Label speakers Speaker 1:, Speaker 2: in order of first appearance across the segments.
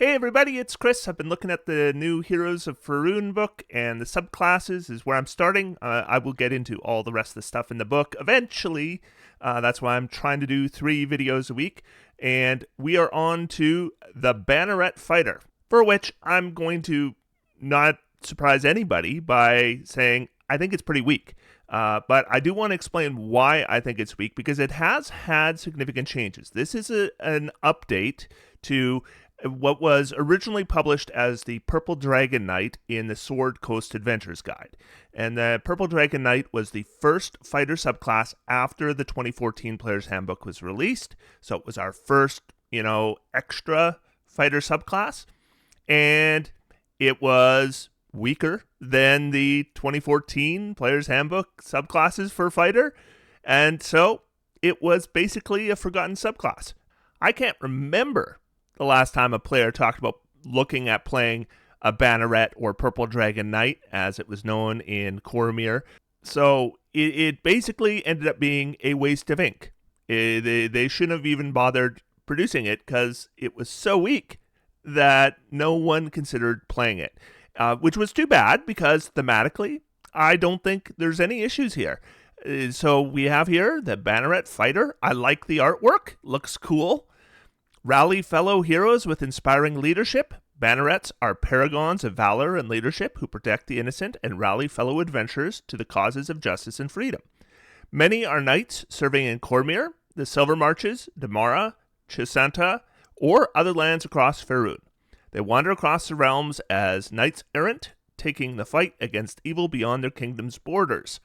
Speaker 1: Hey everybody, it's Chris. I've been looking at the new Heroes of Faerun book, and the subclasses is where I'm starting. I will get into all the rest of the stuff in the book eventually. That's why I'm trying to do 3 videos a week. And we are on to the Banneret Fighter, for which I'm going to not surprise anybody by saying I think it's pretty weak. But I do want to explain why I think it's weak, because it has had significant changes. This is an update to what was originally published as the Purple Dragon Knight in the Sword Coast Adventures Guide. And the Purple Dragon Knight was the first fighter subclass after the 2014 Player's Handbook was released. So it was our first, extra fighter subclass. And it was weaker than the 2014 Player's Handbook subclasses for fighter. And so it was basically a forgotten subclass. I can't remember the last time a player talked about looking at playing a Banneret or Purple Dragon Knight, as it was known in Coromir. So it basically ended up being a waste of ink. They shouldn't have even bothered producing it because it was so weak that no one considered playing it, which was too bad because thematically, I don't think there's any issues here. So we have here the Banneret Fighter. I like the artwork. Looks cool. Rally fellow heroes with inspiring leadership. Bannerets are paragons of valor and leadership who protect the innocent and rally fellow adventurers to the causes of justice and freedom. Many are knights serving in Coromir, the Silver Marches, Damara, Chisanta, or other lands across Faerun. They wander across the realms as knights errant, taking the fight against evil beyond their kingdom's borders.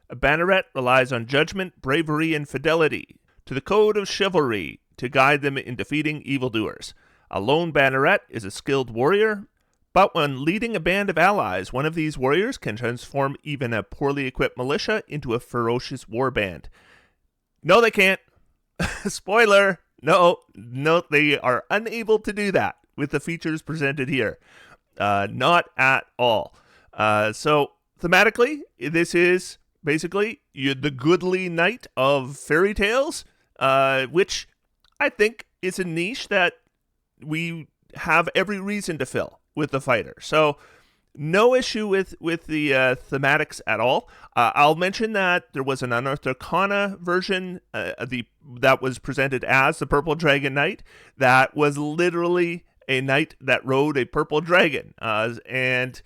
Speaker 1: A banneret relies on judgment, bravery, and fidelity to the code of chivalry to guide them in defeating evildoers. A lone banneret is a skilled warrior, but when leading a band of allies, one of these warriors can transform even a poorly equipped militia into a ferocious war band. No, they can't. Spoiler. No, they are unable to do that with the features presented here. Not at all. So, thematically, this is basically the goodly knight of fairy tales, which I think is a niche that we have every reason to fill with the fighter. So no issue with the thematics at all. I'll mention that there was an Unearthed Arcana version that was presented as the Purple Dragon Knight that was literally a knight that rode a purple dragon. And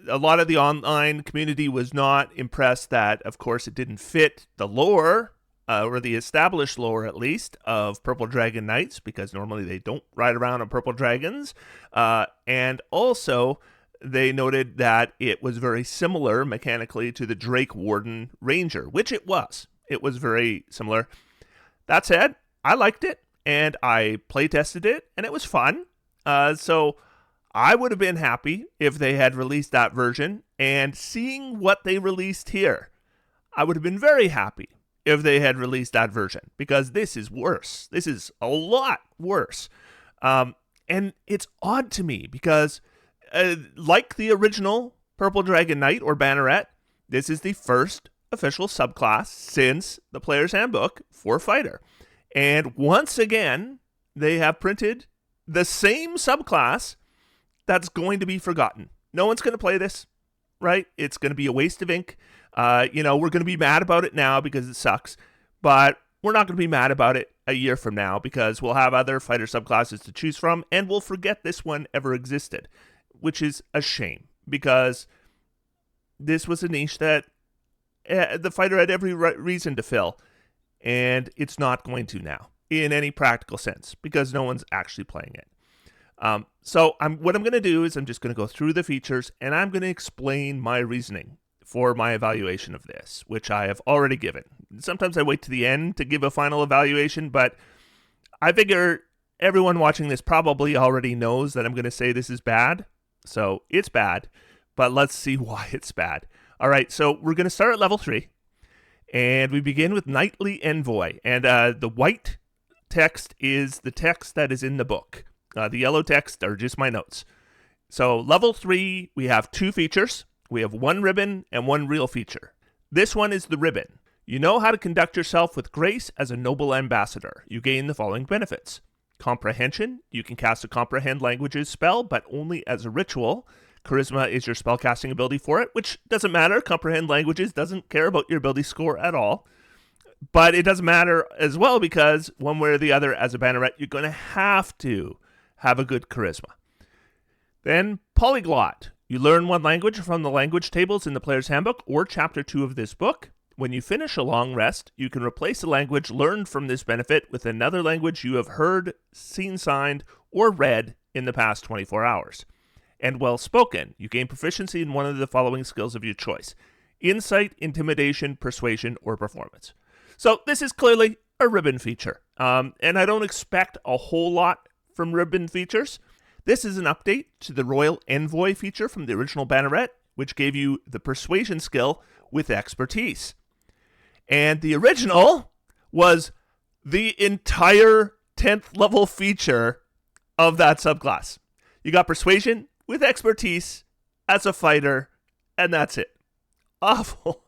Speaker 1: a lot of the online community was not impressed that, of course, it didn't fit the lore, or the established lore, at least, of Purple Dragon Knights, because normally they don't ride around on purple dragons. And also, they noted that it was very similar mechanically to the Drake Warden Ranger, which it was. It was very similar. That said, I liked it, and I playtested it, and it was fun. So I would have been happy if they had released that version, and seeing what they released here, I would have been very happy if they had released that version, because this is worse. This is a lot worse. And it's odd to me because, like the original Purple Dragon Knight or Banneret, this is the first official subclass since the Player's Handbook for Fighter. And once again, they have printed the same subclass that's going to be forgotten. No one's going to play this, right? It's going to be a waste of ink. We're going to be mad about it now because it sucks, but we're not going to be mad about it a year from now because we'll have other fighter subclasses to choose from, and we'll forget this one ever existed, which is a shame because this was a niche that the fighter had every reason to fill, and it's not going to now in any practical sense because no one's actually playing it. So what I'm going to do is I'm just going to go through the features, and I'm going to explain my reasoning for my evaluation of this, which I have already given. Sometimes I wait to the end to give a final evaluation, but I figure everyone watching this probably already knows that I'm going to say this is bad. So it's bad, but let's see why it's bad. All right, so we're going to start at level 3, and we begin with Knightly Envoy. And the white text is the text that is in the book. The yellow text are just my notes. So level 3, we have 2 features. We have 1 ribbon and 1 real feature. This one is the ribbon. You know how to conduct yourself with grace as a noble ambassador. You gain the following benefits. Comprehension, you can cast a Comprehend Languages spell, but only as a ritual. Charisma is your spellcasting ability for it, which doesn't matter. Comprehend Languages doesn't care about your ability score at all. But it doesn't matter as well because one way or the other, as a Banneret, you're going to have a good charisma. Then Polyglot. You learn one language from the language tables in the player's handbook or chapter 2 of this book. When you finish a long rest, you can replace a language learned from this benefit with another language you have heard, seen signed, or read in the past 24 hours. And well spoken. You gain proficiency in one of the following skills of your choice: insight, intimidation, persuasion, or performance. So this is clearly a ribbon feature. And I don't expect a whole lot from ribbon features. This is an update to the Royal Envoy feature from the original Banneret, which gave you the persuasion skill with expertise. And the original was the entire 10th level feature of that subclass. You got persuasion with expertise as a fighter, and that's it. Awful.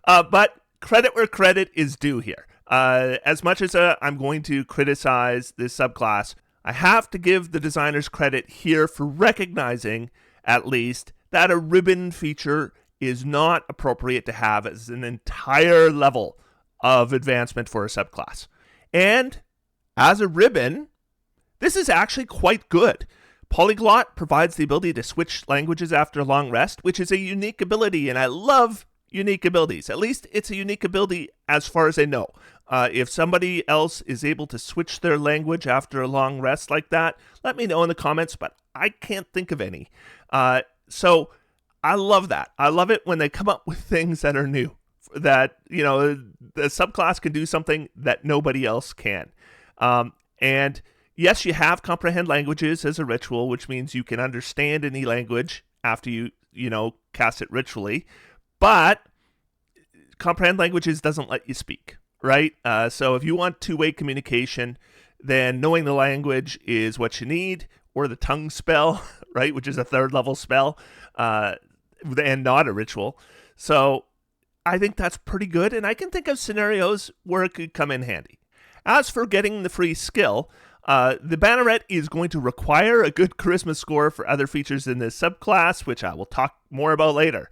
Speaker 1: But credit where credit is due here. As much as I'm going to criticize this subclass, I have to give the designers credit here for recognizing, at least, that a ribbon feature is not appropriate to have as an entire level of advancement for a subclass. And as a ribbon, this is actually quite good. Polyglot provides the ability to switch languages after a long rest, which is a unique ability, and I love unique abilities. At least it's a unique ability as far as I know. If somebody else is able to switch their language after a long rest like that, let me know in the comments, but I can't think of any. So I love that. I love it when they come up with things that are new, that, you know, the subclass can do something that nobody else can. And yes, you have comprehend languages as a ritual, which means you can understand any language after you cast it ritually, but comprehend languages doesn't let you speak, right? So if you want two-way communication, then knowing the language is what you need, or the tongue spell, right, which is a 3rd level spell, and not a ritual. So I think that's pretty good, and I can think of scenarios where it could come in handy. As for getting the free skill, the Banneret is going to require a good charisma score for other features in this subclass, which I will talk more about later.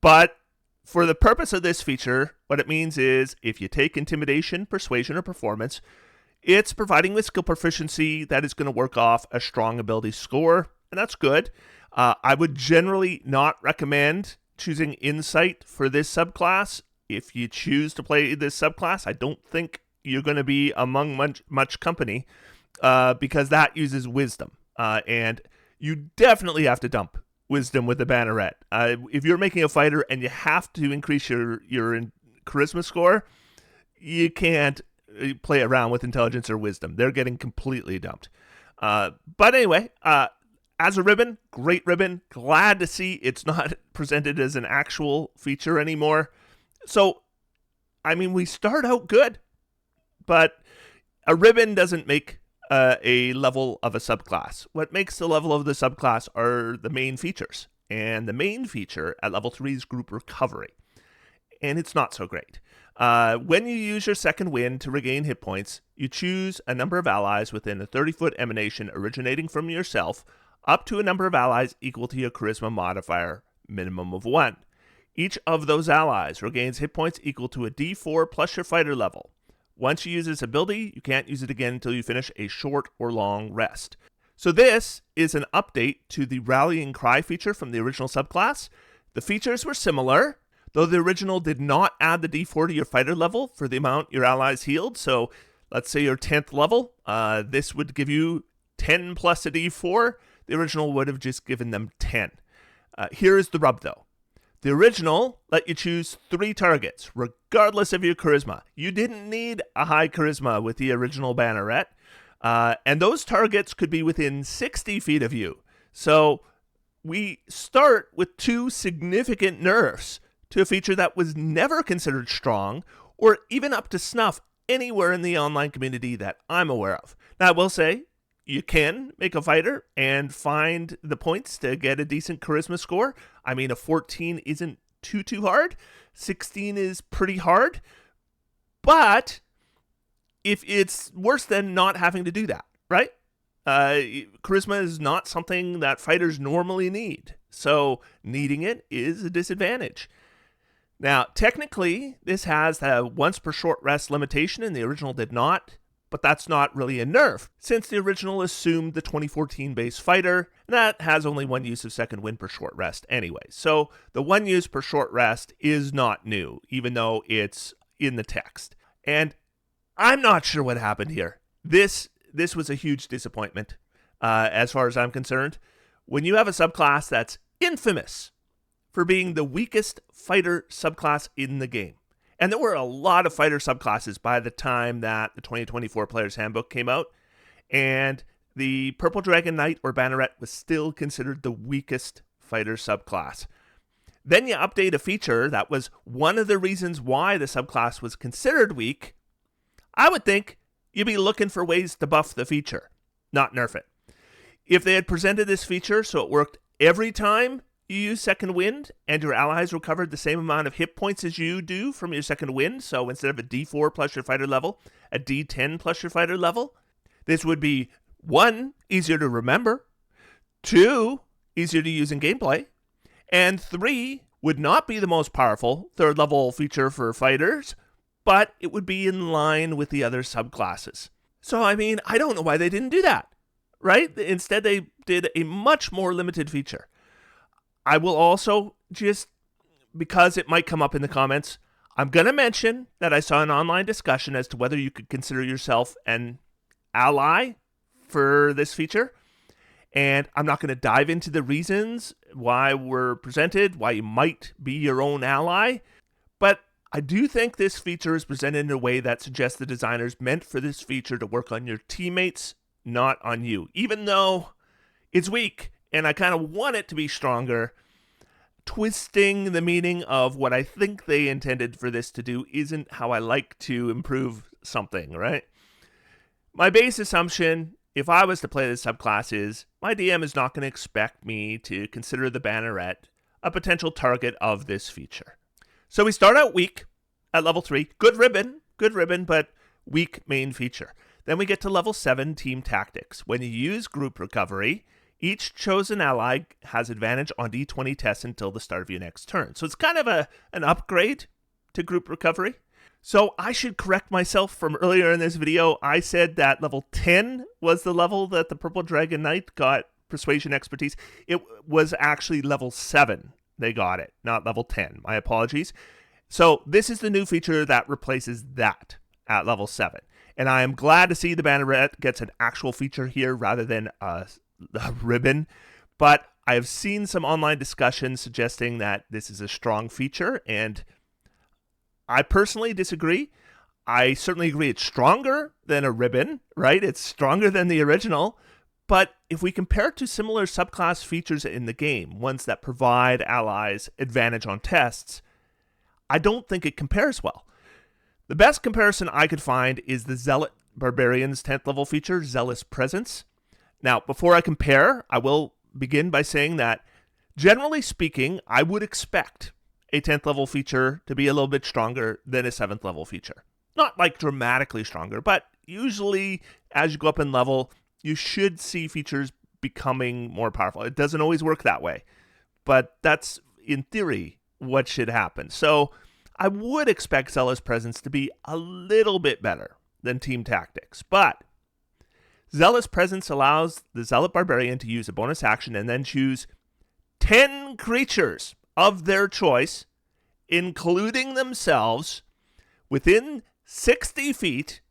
Speaker 1: But for the purpose of this feature, what it means is if you take intimidation, persuasion, or performance, it's providing with skill proficiency that is going to work off a strong ability score, and that's good. I would generally not recommend choosing insight for this subclass. If you choose to play this subclass, I don't think you're going to be among much company because that uses wisdom, and you definitely have to dump wisdom with the Banneret. If you're making a fighter and you have to increase your charisma score, you can't play around with intelligence or wisdom. They're getting completely dumped. But anyway, as a ribbon, great ribbon. Glad to see it's not presented as an actual feature anymore. So, I mean, we start out good, but a ribbon doesn't make a level of a subclass. What makes the level of the subclass are the main features. And the main feature at level 3 is group recovery. And it's not so great. When you use your second wind to regain hit points, you choose a number of allies within a 30-foot emanation originating from yourself, up to a number of allies equal to your charisma modifier, minimum of 1. Each of those allies regains hit points equal to a d4 plus your fighter level. Once you use this ability, you can't use it again until you finish a short or long rest. So this is an update to the Rallying Cry feature from the original subclass. The features were similar, though the original did not add the d4 to your fighter level for the amount your allies healed. So let's say you're 10th level, this would give you 10 plus a d4. The original would have just given them 10. Here is the rub, though. The original let you choose 3 targets, regardless of your charisma. You didn't need a high charisma with the original Banneret, and those targets could be within 60 feet of you. So we start with 2 significant nerfs to a feature that was never considered strong or even up to snuff anywhere in the online community that I'm aware of. Now, I will say, you can make a fighter and find the points to get a decent charisma score. I mean, a 14 isn't too hard. 16 is pretty hard. But if it's worse than not having to do that. right? Charisma is not something that fighters normally need, so needing it is a disadvantage. Now, technically, this has the once per short rest limitation, and the original did not, but that's not really a nerf, since the original assumed the 2014 base fighter, and that has only one use of second wind per short rest anyway. So the one use per short rest is not new, even though it's in the text. And I'm not sure what happened here. This was a huge disappointment, as far as I'm concerned. When you have a subclass that's infamous for being the weakest fighter subclass in the game, and there were a lot of fighter subclasses by the time that the 2024 Player's Handbook came out, and the Purple Dragon Knight or Banneret was still considered the weakest fighter subclass. Then you update a feature that was one of the reasons why the subclass was considered weak. I would think you'd be looking for ways to buff the feature, not nerf it. If they had presented this feature so it worked every time you use second wind and your allies recovered the same amount of hit points as you do from your second wind, so instead of a D4 plus your fighter level, a D10 plus your fighter level, this would be 1, easier to remember, 2, easier to use in gameplay, and 3, would not be the most powerful third level feature for fighters, but it would be in line with the other subclasses. So, I mean, I don't know why they didn't do that, right? Instead, they did a much more limited feature. I will also, just because it might come up in the comments, I'm going to mention that I saw an online discussion as to whether you could consider yourself an ally for this feature. And I'm not going to dive into the reasons why were presented, why you might be your own ally. But I do think this feature is presented in a way that suggests the designers meant for this feature to work on your teammates, not on you. Even though it's weak, and I kind of want it to be stronger, twisting the meaning of what I think they intended for this to do isn't how I like to improve something, right? My base assumption, if I was to play this subclass, is my DM is not going to expect me to consider the Banneret a potential target of this feature. So we start out weak at level 3. Good ribbon, but weak main feature. Then we get to level 7, Team Tactics. When you use group recovery, each chosen ally has advantage on D20 tests until the start of your next turn. So it's kind of an upgrade to group recovery. So I should correct myself from earlier in this video. I said that level 10 was the level that the Purple Dragon Knight got Persuasion Expertise. It was actually level 7 they got it, not level 10. My apologies. So this is the new feature that replaces that at level 7. And I am glad to see the Banneret gets an actual feature here rather than a ribbon. But I have seen some online discussions suggesting that this is a strong feature, and I personally disagree. I certainly agree it's stronger than a ribbon, right? It's stronger than the original. But if we compare it to similar subclass features in the game, ones that provide allies advantage on tests, I don't think it compares well. The best comparison I could find is the Zealot Barbarian's 10th level feature, Zealous Presence. Now, before I compare, I will begin by saying that, generally speaking, I would expect a 10th level feature to be a little bit stronger than a 7th level feature. Not like dramatically stronger, but usually as you go up in level, you should see features becoming more powerful. It doesn't always work that way, but that's, in theory, what should happen. So I would expect Zealous Presence to be a little bit better than Team Tactics, but Zealous Presence allows the Zealot Barbarian to use a bonus action and then choose 10 creatures of their choice, including themselves, within 60 feet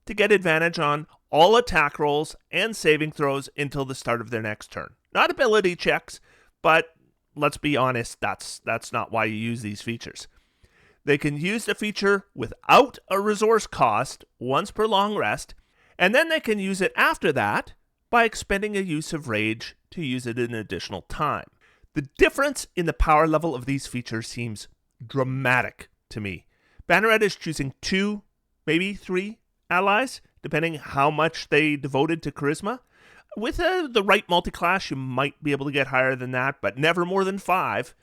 Speaker 1: to get advantage on all attack rolls and saving throws until the start of their next turn. Not ability checks, but let's be honest, that's not why you use these features. They can use the feature without a resource cost once per long rest, and then they can use it after that by expending a use of rage to use it an additional time. The difference in the power level of these features seems dramatic to me. Banneret is choosing 2, maybe 3 allies, depending how much they devoted to charisma. With the right multiclass, you might be able to get higher than that, but never more than 5.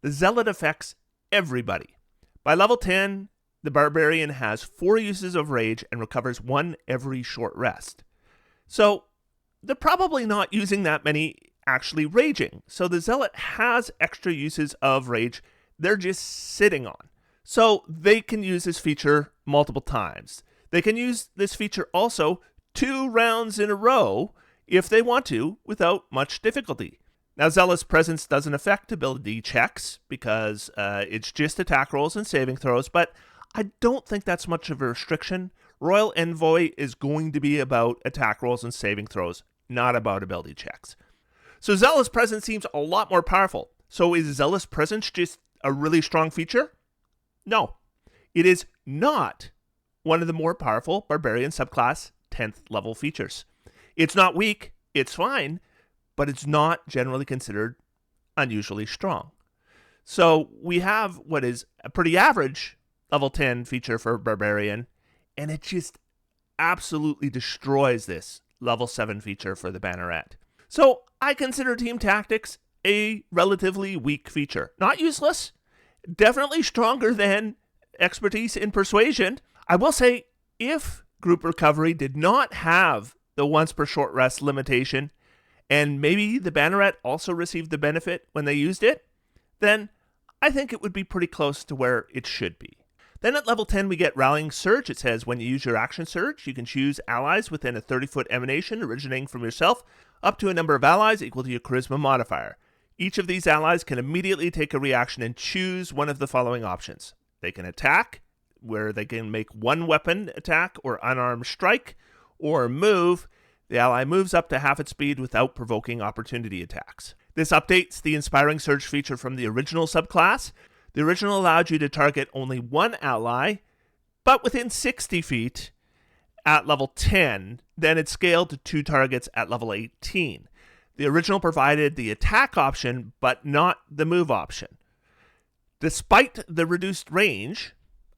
Speaker 1: The Zealot affects everybody. By level 10, the Barbarian has 4 uses of rage and recovers 1 every short rest. So they're probably not using that many actually raging. So the Zealot has extra uses of rage they're just sitting on. So they can use this feature multiple times. They can use this feature also 2 rounds in a row if they want to without much difficulty. Now, Zealot's presence doesn't affect ability checks because it's just attack rolls and saving throws, but I don't think that's much of a restriction. Royal Envoy is going to be about attack rolls and saving throws, not about ability checks. So Zealot's presence seems a lot more powerful. So is Zealot's presence just a really strong feature? No, it is not one of the more powerful Barbarian subclass 10th level features. It's not weak, it's fine, but it's not generally considered unusually strong. So we have what is a pretty average level 10 feature for Barbarian, and it just absolutely destroys this level 7 feature for the Banneret. So I consider Team Tactics a relatively weak feature. Not useless, definitely stronger than Expertise in Persuasion. I will say, if Group Recovery did not have the once per short rest limitation, and maybe the Banneret also received the benefit when they used it, then I think it would be pretty close to where it should be. Then at level 10, we get Rallying Surge. It says when you use your action surge, you can choose allies within a 30-foot emanation originating from yourself, up to a number of allies equal to your charisma modifier. Each of these allies can immediately take a reaction and choose one of the following options. They can attack, where they can make one weapon attack or unarmed strike, or move. The ally moves up to half its speed without provoking opportunity attacks. This updates the Inspiring Surge feature from the original subclass. The original allowed you to target only one ally, but within 60 feet at level 10. Then it scaled to 2 targets at level 18. The original provided the attack option, but not the move option. Despite the reduced range,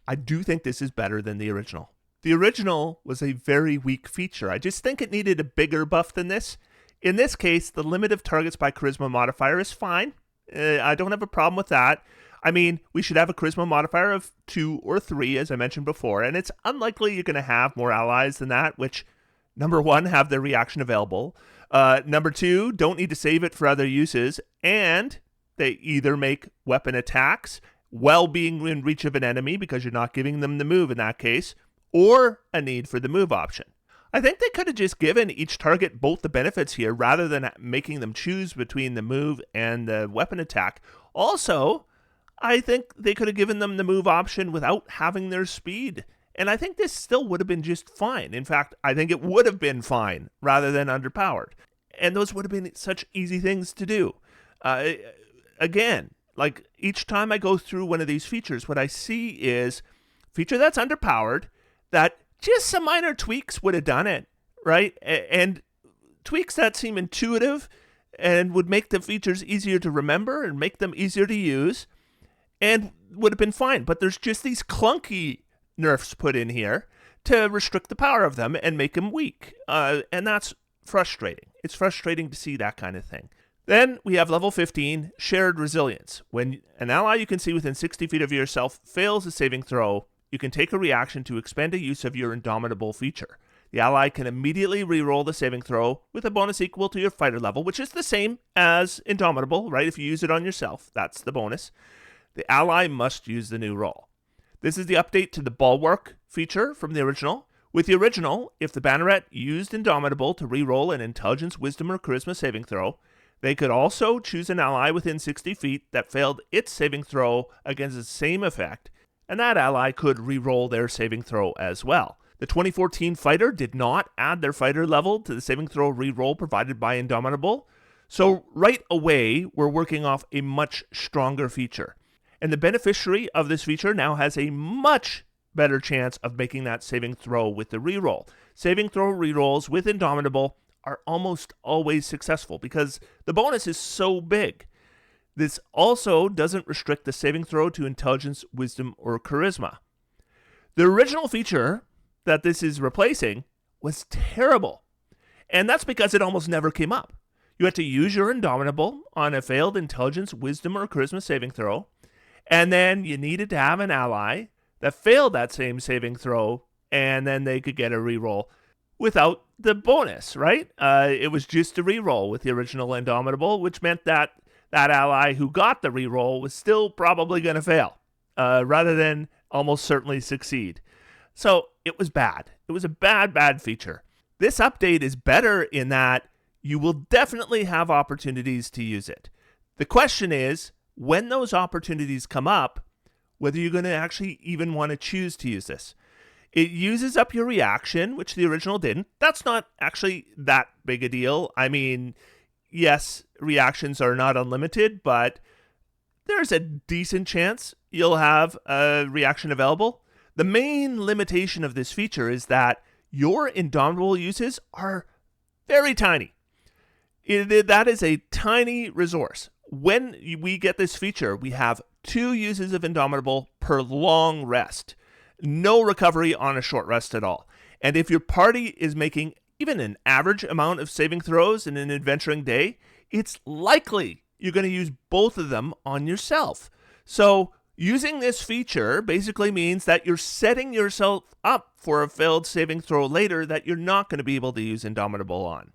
Speaker 1: I do think this is better than the original. The original was a very weak feature. I just think it needed a bigger buff than this. In this case, the limit of targets by charisma modifier is fine. I don't have a problem with that. I mean, we should have a charisma modifier of 2 or 3, as I mentioned before, and it's unlikely you're going to have more allies than that, which, number 1, have their reaction available. Number 2, don't need to save it for other uses, and they either make weapon attacks while being in reach of an enemy because you're not giving them the move in that case, or a need for the move option. I think they could have just given each target both the benefits here rather than making them choose between the move and the weapon attack. Also, I think they could have given them the move option without having their speed. And I think this still would have been just fine. In fact, I think it would have been fine rather than underpowered. And those would have been such easy things to do. Again, like each time I go through one of these features, what I see is a feature that's underpowered that just some minor tweaks would have done it, right? And tweaks that seem intuitive and would make the features easier to remember and make them easier to use and would have been fine. But there's just these clunky nerfs put in here to restrict the power of them and make them weak. And that's frustrating. It's frustrating to see that kind of thing. Then we have level 15, Shared Resilience. When an ally you can see within 60 feet of yourself fails a saving throw, you can take a reaction to expend a use of your Indomitable feature. The ally can immediately reroll the saving throw with a bonus equal to your fighter level, which is the same as Indomitable, right? If you use it on yourself, that's the bonus. The ally must use the new roll. This is the update to the Bulwark feature from the original. With the original, if the Banneret used Indomitable to reroll an Intelligence, Wisdom, or Charisma saving throw, they could also choose an ally within 60 feet that failed its saving throw against the same effect, and that ally could re-roll their saving throw as well. The 2014 fighter did not add their fighter level to the saving throw re-roll provided by Indomitable, so right away we're working off a much stronger feature. And the beneficiary of this feature now has a much better chance of making that saving throw with the re-roll. Saving throw re-rolls with Indomitable are almost always successful because the bonus is so big. This also doesn't restrict the saving throw to Intelligence, Wisdom, or Charisma. The original feature that this is replacing was terrible, and that's because it almost never came up. You had to use your Indomitable on a failed Intelligence, Wisdom, or Charisma saving throw, and then you needed to have an ally that failed that same saving throw, and then they could get a reroll. without the bonus, right? It was just a reroll with the original Indomitable, which meant that that ally who got the reroll was still probably going to fail, rather than almost certainly succeed. So it was bad. It was a bad feature. This update is better in that you will definitely have opportunities to use it. The question is, when those opportunities come up, whether you're going to actually even want to choose to use this. It uses up your reaction, which the original didn't. That's not actually that big a deal. I mean, yes, reactions are not unlimited, but there's a decent chance you'll have a reaction available. The main limitation of this feature is that your Indomitable uses are very tiny. That is a tiny resource. When we get this feature, we have 2 uses of Indomitable per long rest. No recovery on a short rest at all. And if your party is making even an average amount of saving throws in an adventuring day, it's likely you're going to use both of them on yourself. So using this feature basically means that you're setting yourself up for a failed saving throw later that you're not going to be able to use Indomitable on.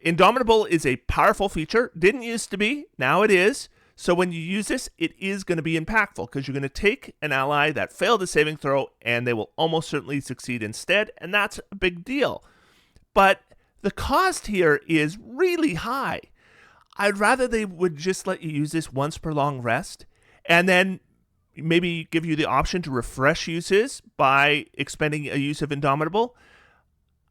Speaker 1: Indomitable is a powerful feature. Didn't used to be, now it is. So when you use this, it is going to be impactful because you're going to take an ally that failed a saving throw and they will almost certainly succeed instead, and that's a big deal. But the cost here is really high. I'd rather they would just let you use this once per long rest and then maybe give you the option to refresh uses by expending a use of Indomitable.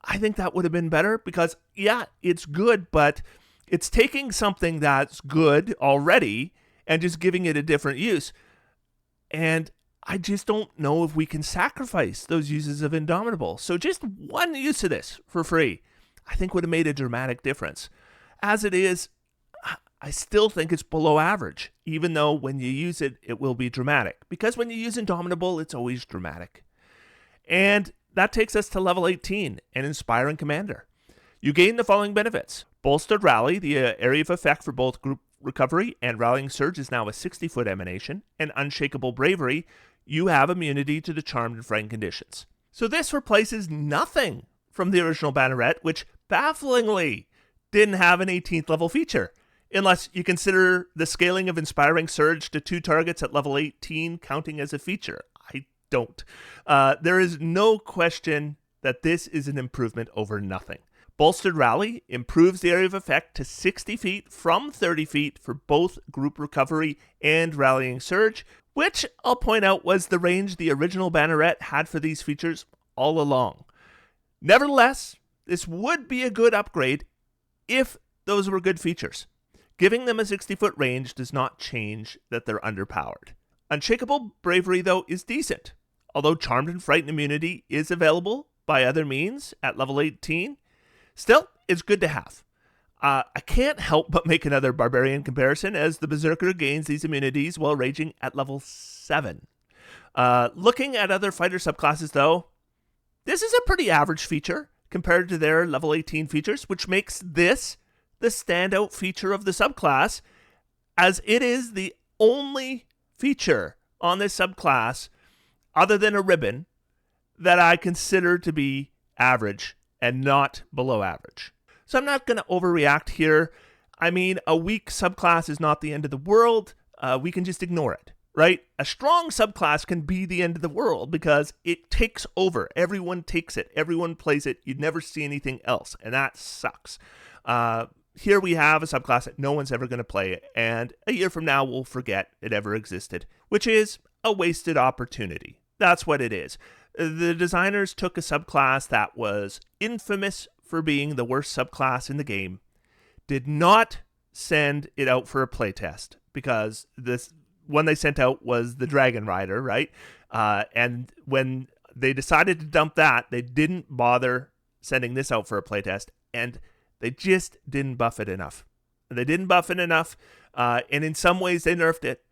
Speaker 1: I think that would have been better because, yeah, it's good, but it's taking something that's good already and just giving it a different use. And I just don't know if we can sacrifice those uses of Indomitable. So just one use of this for free, I think would have made a dramatic difference. As it is, I still think it's below average, even though when you use it, it will be dramatic. Because when you use Indomitable, it's always dramatic. And that takes us to level 18, an Inspiring Commander. You gain the following benefits. Bolstered Rally, the area of effect for both Group Recovery and Rallying Surge is now a 60-foot emanation, and Unshakable Bravery, you have immunity to the Charmed and Frightened conditions. So this replaces nothing from the original Banneret, which bafflingly didn't have an 18th level feature, unless you consider the scaling of Inspiring Surge to 2 targets at level 18 counting as a feature. I don't. There is no question that this is an improvement over nothing. Bolstered Rally improves the area of effect to 60 feet from 30 feet for both Group Recovery and Rallying Surge, which I'll point out was the range the original Banneret had for these features all along. Nevertheless, this would be a good upgrade if those were good features. Giving them a 60-foot range does not change that they're underpowered. Unshakable Bravery, though, is decent. Although Charmed and Frightened immunity is available by other means at level 18, still, it's good to have. I can't help but make another Barbarian comparison, as the Berserker gains these immunities while raging at level 7. Looking at other fighter subclasses, though, this is a pretty average feature compared to their level 18 features, which makes this the standout feature of the subclass, as it is the only feature on this subclass, other than a ribbon, that I consider to be average and not below average. So I'm not going to overreact here. I mean, a weak subclass is not the end of the world. We can just ignore it, right? A strong subclass can be the end of the world because it takes over. Everyone takes it. Everyone plays it. You'd never see anything else, and that sucks. Here we have a subclass that no one's ever going to play, and a year from now we'll forget it ever existed, which is a wasted opportunity. That's what it is. The designers took a subclass that was infamous for being the worst subclass in the game, did not send it out for a playtest, because this one they sent out was the Dragon Rider, right? And when they decided to dump that, they didn't bother sending this out for a playtest, and they just didn't buff it enough. They didn't buff it enough, and in some ways they nerfed it.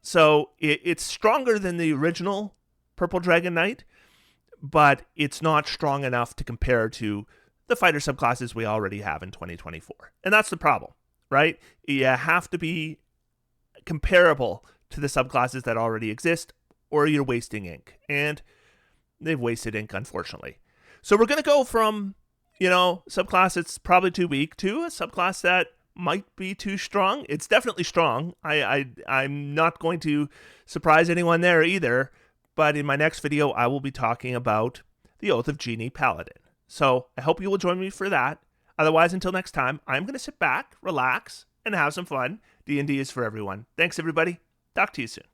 Speaker 1: So it's stronger than the original Purple Dragon Knight, but it's not strong enough to compare to the fighter subclasses we already have in 2024. And that's the problem, right? You have to be comparable to the subclasses that already exist, or you're wasting ink. And they've wasted ink, unfortunately. So we're going to go from, subclass that's probably too weak to a subclass that might be too strong. It's definitely strong. I'm not going to surprise anyone there either. But in my next video, I will be talking about the Oath of Genie Paladin. So I hope you will join me for that. Otherwise, until next time, I'm going to sit back, relax, and have some fun. D&D is for everyone. Thanks, everybody. Talk to you soon.